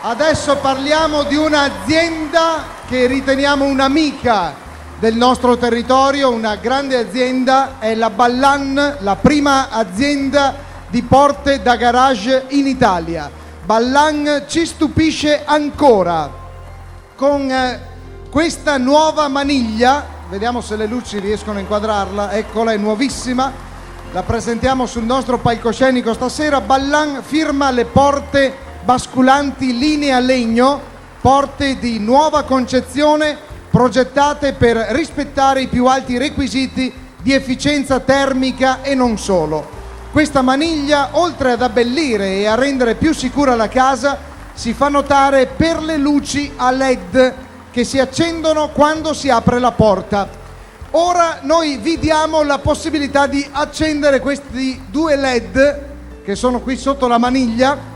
Adesso parliamo di un'azienda che riteniamo un'amica del nostro territorio, una grande azienda, è la Ballan, la prima azienda di porte da garage in Italia. Ballan ci stupisce ancora con questa nuova maniglia, vediamo se le luci riescono a inquadrarla, eccola, è nuovissima, la presentiamo sul nostro palcoscenico stasera. Ballan firma le porte basculanti linea legno, porte di nuova concezione progettate per rispettare i più alti requisiti di efficienza termica e non solo. Questa maniglia, oltre ad abbellire e a rendere più sicura la casa, si fa notare per le luci a LED che si accendono quando si apre la porta. Ora noi vi diamo la possibilità di accendere questi due LED che sono qui sotto la maniglia,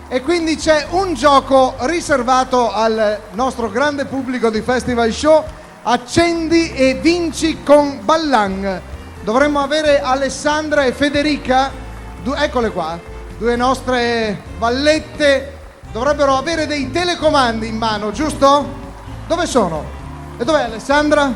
e quindi c'è un gioco riservato al nostro grande pubblico di Festival Show: accendi e vinci con Ballan. Dovremmo avere Alessandra e Federica, eccole qua, due nostre vallette, dovrebbero avere dei telecomandi in mano, giusto? Dove sono? E dov'è Alessandra?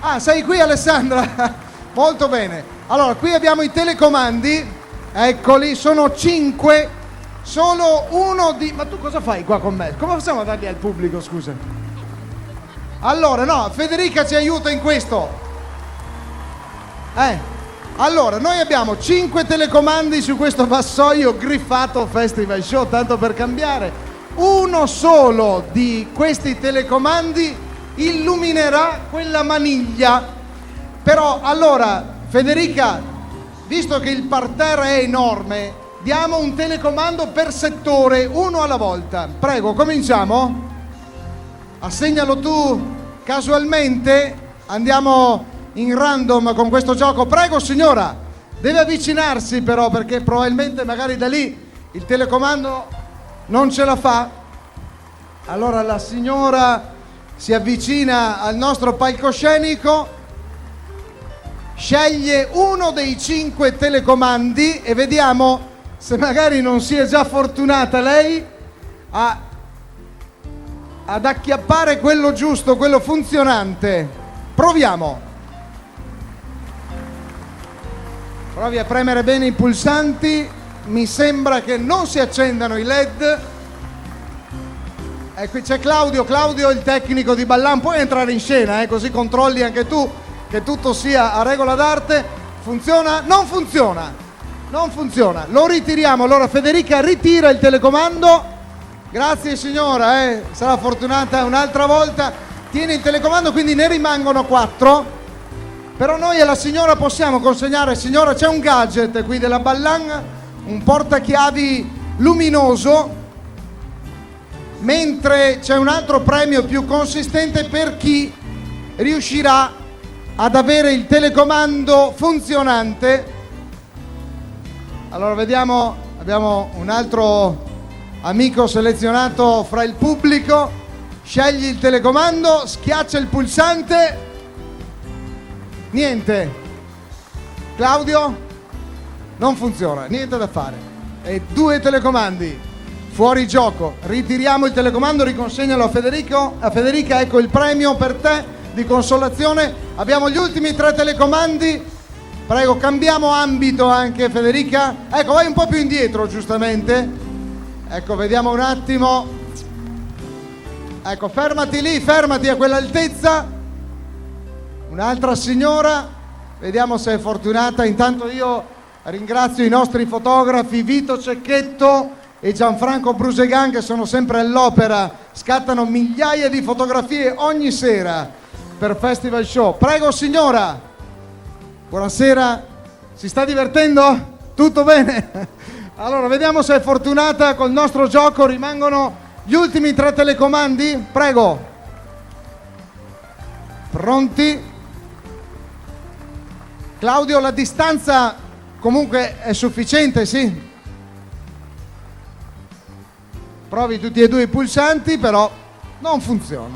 Ah, sei qui Alessandra? Molto bene. Allora, qui abbiamo i telecomandi, eccoli, sono 5. Solo uno di... Ma tu cosa fai qua con me? Come possiamo darli al pubblico, scusa? Allora, no, Federica ci aiuta in questo. Allora, noi abbiamo 5 telecomandi su questo vassoio griffato Festival Show, tanto per cambiare. Uno solo di questi telecomandi illuminerà quella maniglia. Però, allora, Federica, visto che il parterre è enorme, diamo un telecomando per settore, uno alla volta. Prego, cominciamo. Assegnalo tu casualmente. Andiamo in random con questo gioco. Prego signora, deve avvicinarsi però, perché probabilmente magari da lì il telecomando non ce la fa. Allora la signora si avvicina al nostro palcoscenico, sceglie uno dei 5 telecomandi e vediamo se magari non si è già fortunata lei ad acchiappare quello giusto, quello funzionante. Proviamo. Provi a premere bene i pulsanti. Mi sembra che non si accendano i LED. E qui c'è Claudio, il tecnico di Ballan. Puoi entrare in scena, così controlli anche tu che tutto sia a regola d'arte. Funziona? Non funziona. Non funziona, lo ritiriamo. Allora Federica ritira il telecomando. Grazie signora, sarà fortunata un'altra volta. Tiene il telecomando, quindi ne rimangono 4. Però noi alla signora possiamo consegnare, signora, c'è un gadget qui della Ballan, un portachiavi luminoso, mentre c'è un altro premio più consistente per chi riuscirà ad avere il telecomando funzionante. Allora vediamo, abbiamo un altro amico selezionato fra il pubblico. Scegli il telecomando, schiaccia il pulsante. Niente. Claudio? Non funziona, niente da fare. E 2 telecomandi fuori gioco. Ritiriamo il telecomando, riconsegnalo a Federica, ecco il premio per te di consolazione. Abbiamo gli ultimi 3 telecomandi. Prego, cambiamo ambito anche Federica. Ecco, vai un po' più indietro, giustamente. Ecco, vediamo un attimo. Ecco, fermati lì, fermati a quell'altezza. Un'altra signora. Vediamo se è fortunata. Intanto io ringrazio i nostri fotografi Vito Cecchetto e Gianfranco Brusegan, che sono sempre all'opera. Scattano migliaia di fotografie ogni sera per Festival Show. Prego signora. Buonasera, si sta divertendo? Tutto bene? Allora, vediamo se è fortunata col nostro gioco. Rimangono gli ultimi 3 telecomandi. Prego. Pronti? Claudio, la distanza comunque è sufficiente, sì? Provi tutti e 2 i pulsanti, però non funziona.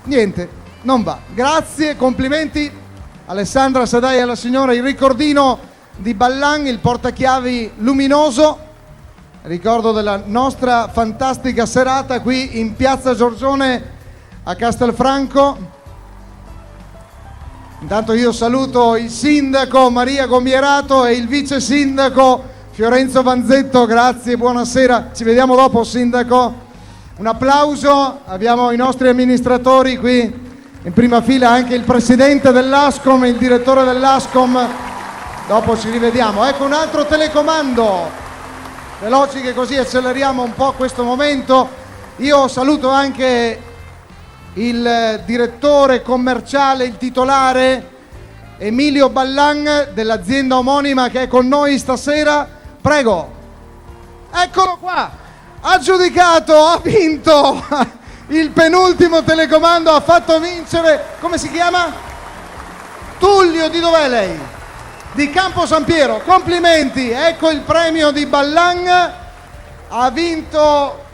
Niente, non va. Grazie, complimenti. Alessandra, se dai alla signora il ricordino di Ballan, il portachiavi luminoso. ricordo della nostra fantastica serata qui in Piazza Giorgione a Castelfranco. Intanto io saluto il sindaco Maria Gombierato e il vice sindaco Fiorenzo Vanzetto, grazie, buonasera, ci vediamo dopo sindaco. Un applauso, abbiamo i nostri amministratori qui in prima fila, anche il presidente dell'Ascom, il direttore dell'Ascom, dopo ci rivediamo. Ecco un altro telecomando. Veloci che così acceleriamo un po' questo momento. Io saluto anche il direttore commerciale, il titolare Emilio Ballan dell'azienda omonima che è con noi stasera. Prego. Eccolo qua. Ha giudicato, ha vinto il penultimo telecomando, ha fatto vincere, come si chiama? Tullio, di dov'è lei? Di Campo San Piero, complimenti, ecco il premio di Ballan, ha vinto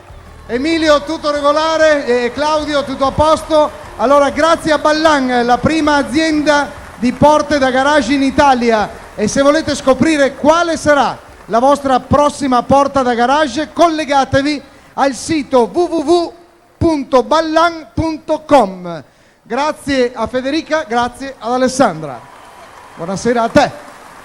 Emilio, tutto regolare, e Claudio tutto a posto. Allora grazie a Ballan, la prima azienda di porte da garage in Italia, e se volete scoprire quale sarà la vostra prossima porta da garage collegatevi al sito www.ballan.com. Grazie a Federica, grazie ad Alessandra, buonasera a te.